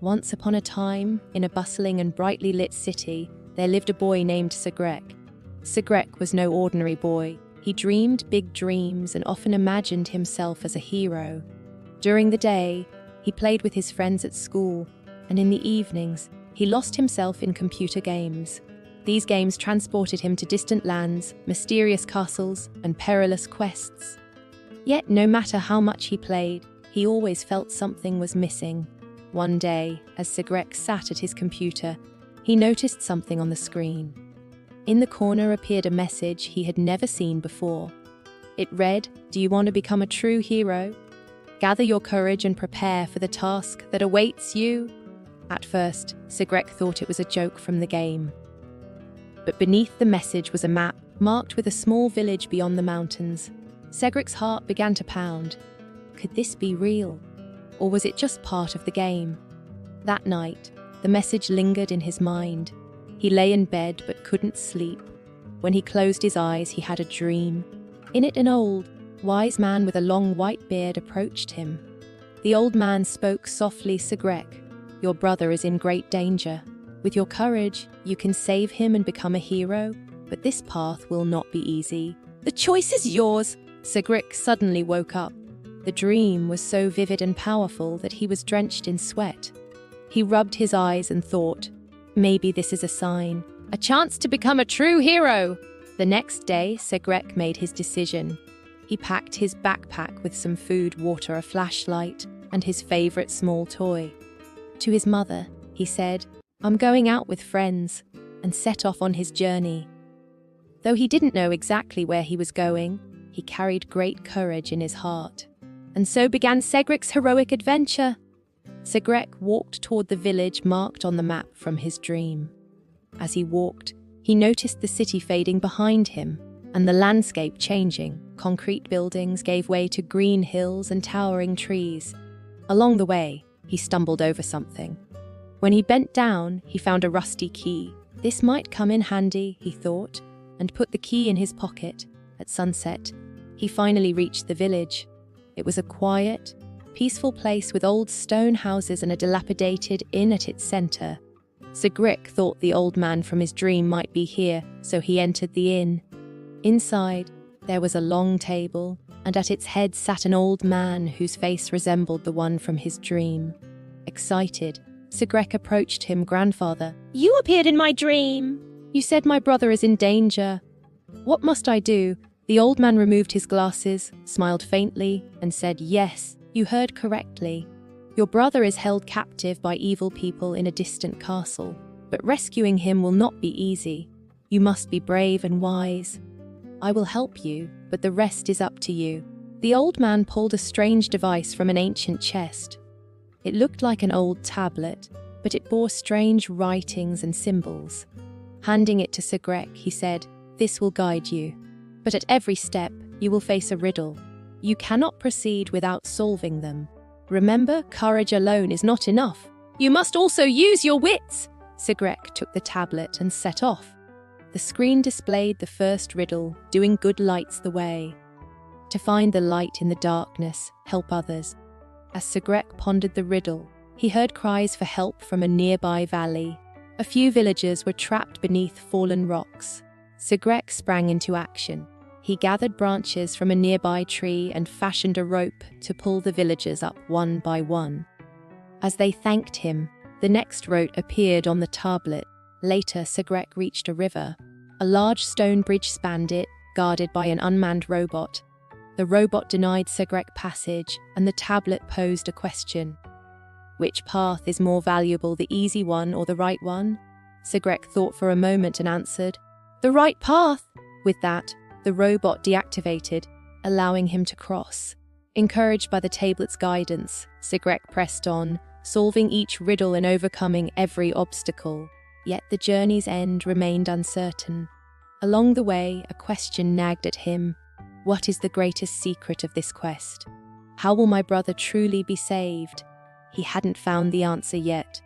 Once upon a time, in a bustling and brightly lit city, there lived a boy named Seğrek. Seğrek was no ordinary boy. He dreamed big dreams and often imagined himself as a hero. During the day, he played with his friends at school, and in the evenings, he lost himself in computer games. These games transported him to distant lands, mysterious castles, and perilous quests. Yet, no matter how much he played, he always felt something was missing. One day, as Seğrek sat at his computer, he noticed something on the screen. In the corner appeared a message he had never seen before. It read, "Do you want to become a true hero? Gather your courage and prepare for the task that awaits you." At first, Seğrek thought it was a joke from the game. But beneath the message was a map, marked with a small village beyond the mountains. Seğrek's heart began to pound. Could this be real? Or was it just part of the game? That night, the message lingered in his mind. He lay in bed but couldn't sleep. When he closed his eyes, he had a dream. In it, an old, wise man with a long white beard approached him. The old man spoke softly. "Seğrek, your brother is in great danger. With your courage, you can save him and become a hero, but this path will not be easy. The choice is yours." Seğrek suddenly woke up. The dream was so vivid and powerful that he was drenched in sweat. He rubbed his eyes and thought, maybe this is a sign, a chance to become a true hero. The next day, Seğrek made his decision. He packed his backpack with some food, water, a flashlight, and his favorite small toy. To his mother, he said, "I'm going out with friends," and set off on his journey. Though he didn't know exactly where he was going, he carried great courage in his heart. And so began Seğrek's heroic adventure. Seğrek walked toward the village marked on the map from his dream. As he walked, he noticed the city fading behind him and the landscape changing. Concrete buildings gave way to green hills and towering trees. Along the way, he stumbled over something. When he bent down, he found a rusty key. This might come in handy, he thought, and put the key in his pocket. At sunset, he finally reached the village. It was a quiet, peaceful place with old stone houses and a dilapidated inn at its center. Seğrek thought the old man from his dream might be here, so he entered the inn. Inside, there was a long table, and at its head sat an old man whose face resembled the one from his dream. Excited, Seğrek approached him. "Grandfather, you appeared in my dream. You said my brother is in danger. What must I do?" The old man removed his glasses, smiled faintly, and said, "Yes, you heard correctly. Your brother is held captive by evil people in a distant castle, but rescuing him will not be easy. You must be brave and wise. I will help you, but the rest is up to you." The old man pulled a strange device from an ancient chest. It looked like an old tablet, but it bore strange writings and symbols. Handing it to Seğrek, he said, "This will guide you. But at every step, you will face a riddle. You cannot proceed without solving them. Remember, courage alone is not enough. You must also use your wits." Seğrek took the tablet and set off. The screen displayed the first riddle, "Doing good lights the way. To find the light in the darkness, help others." As Seğrek pondered the riddle, he heard cries for help from a nearby valley. A few villagers were trapped beneath fallen rocks. Seğrek sprang into action. He gathered branches from a nearby tree and fashioned a rope to pull the villagers up one by one. As they thanked him, the next rope appeared on the tablet. Later, Seğrek reached a river. A large stone bridge spanned it, guarded by an unmanned robot. The robot denied Seğrek passage, and the tablet posed a question. Which path is more valuable, the easy one or the right one? Seğrek thought for a moment and answered, "The right path." With that, the robot deactivated, allowing him to cross. Encouraged by the tablet's guidance, Seğrek pressed on, solving each riddle and overcoming every obstacle. Yet the journey's end remained uncertain. Along the way, a question nagged at him. What is the greatest secret of this quest? How will my brother truly be saved? He hadn't found the answer yet.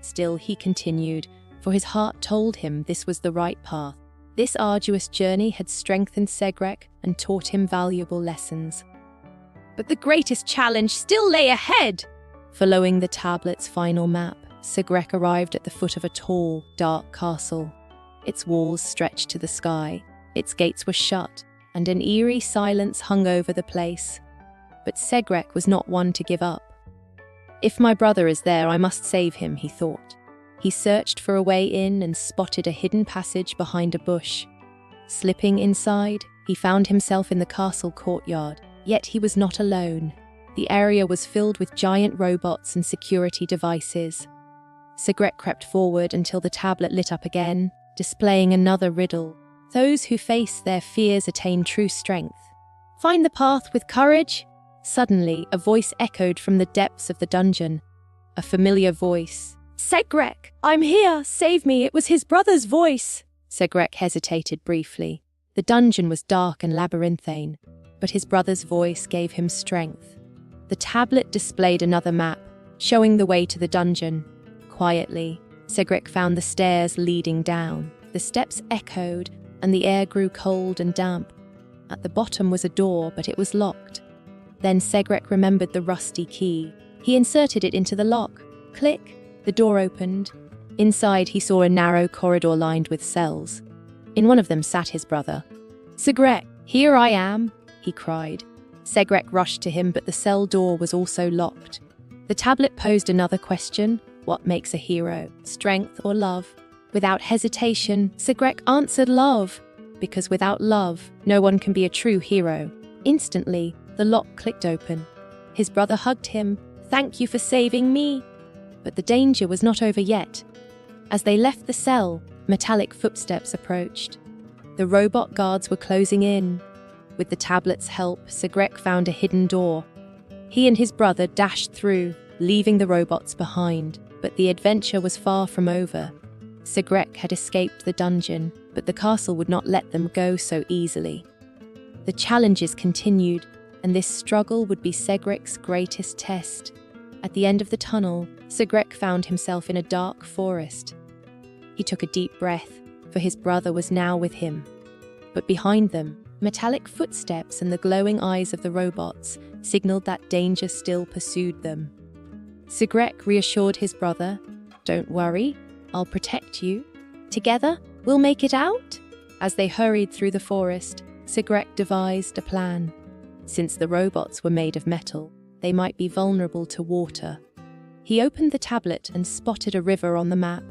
Still, he continued, for his heart told him this was the right path. This arduous journey had strengthened Seğrek and taught him valuable lessons. But the greatest challenge still lay ahead. Following the tablet's final map, Seğrek arrived at the foot of a tall, dark castle. Its walls stretched to the sky, its gates were shut, and an eerie silence hung over the place. But Seğrek was not one to give up. If my brother is there, I must save him, he thought. He searched for a way in and spotted a hidden passage behind a bush. Slipping inside, he found himself in the castle courtyard, yet he was not alone. The area was filled with giant robots and security devices. Seğrek crept forward until the tablet lit up again, displaying another riddle. Those who face their fears attain true strength. Find the path with courage. Suddenly, a voice echoed from the depths of the dungeon. A familiar voice. Seğrek, I'm here, save me, it was his brother's voice. Seğrek hesitated briefly. The dungeon was dark and labyrinthine, but his brother's voice gave him strength. The tablet displayed another map, showing the way to the dungeon. Quietly, Seğrek found the stairs leading down. The steps echoed, and the air grew cold and damp. At the bottom was a door, but it was locked. Then Seğrek remembered the rusty key. He inserted it into the lock. Click! The door opened. Inside, he saw a narrow corridor lined with cells. In one of them sat his brother. Seğrek, here I am, he cried. Seğrek rushed to him, but the cell door was also locked. The tablet posed another question. What makes a hero? Strength or love? Without hesitation, Seğrek answered love. Because without love, no one can be a true hero. Instantly, the lock clicked open. His brother hugged him. Thank you for saving me. But the danger was not over yet. As they left the cell, metallic footsteps approached. The robot guards were closing in. With the tablet's help, Seğrek found a hidden door. He and his brother dashed through, leaving the robots behind. But the adventure was far from over. Seğrek had escaped the dungeon, but the castle would not let them go so easily. The challenges continued, and this struggle would be Seğrek's greatest test. At the end of the tunnel, Seğrek found himself in a dark forest. He took a deep breath, for his brother was now with him. But behind them, metallic footsteps and the glowing eyes of the robots signaled that danger still pursued them. Seğrek reassured his brother, "Don't worry, I'll protect you. Together, we'll make it out." As they hurried through the forest, Seğrek devised a plan. Since the robots were made of metal, they might be vulnerable to water. He opened the tablet and spotted a river on the map.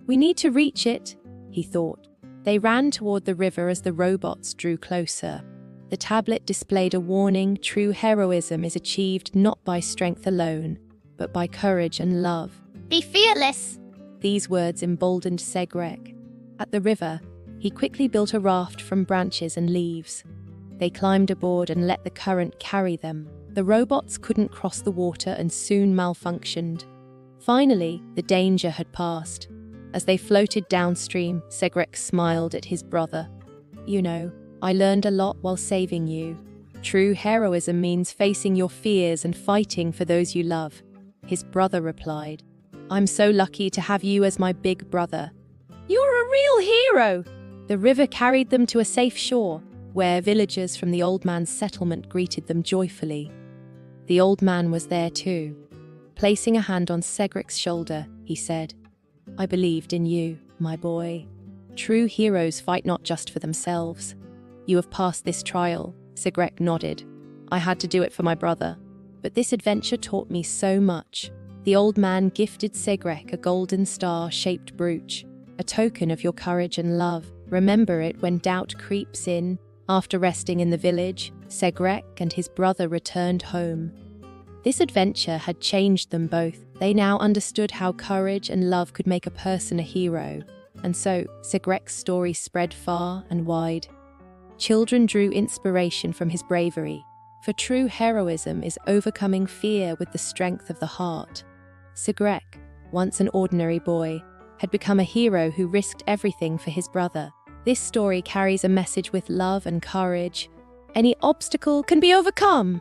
"We need to reach it," he thought. They ran toward the river as the robots drew closer. The tablet displayed a warning: true heroism is achieved not by strength alone, but by courage and love. Be fearless! These words emboldened Seğrek. At the river, he quickly built a raft from branches and leaves. They climbed aboard and let the current carry them. The robots couldn't cross the water and soon malfunctioned. Finally, the danger had passed. As they floated downstream, Seğrek smiled at his brother. "You know, I learned a lot while saving you. True heroism means facing your fears and fighting for those you love." His brother replied, "I'm so lucky to have you as my big brother. You're a real hero!" The river carried them to a safe shore, where villagers from the old man's settlement greeted them joyfully. The old man was there too. Placing a hand on Seğrek's shoulder, he said, "I believed in you, my boy. True heroes fight not just for themselves. You have passed this trial." Seğrek nodded. "I had to do it for my brother. But this adventure taught me so much." The old man gifted Seğrek a golden star-shaped brooch, a token of your courage and love. Remember it when doubt creeps in. After resting in the village, Seğrek and his brother returned home. This adventure had changed them both. They now understood how courage and love could make a person a hero. And so, Seğrek's story spread far and wide. Children drew inspiration from his bravery, for true heroism is overcoming fear with the strength of the heart. Seğrek, once an ordinary boy, had become a hero who risked everything for his brother. This story carries a message: with love and courage, any obstacle can be overcome.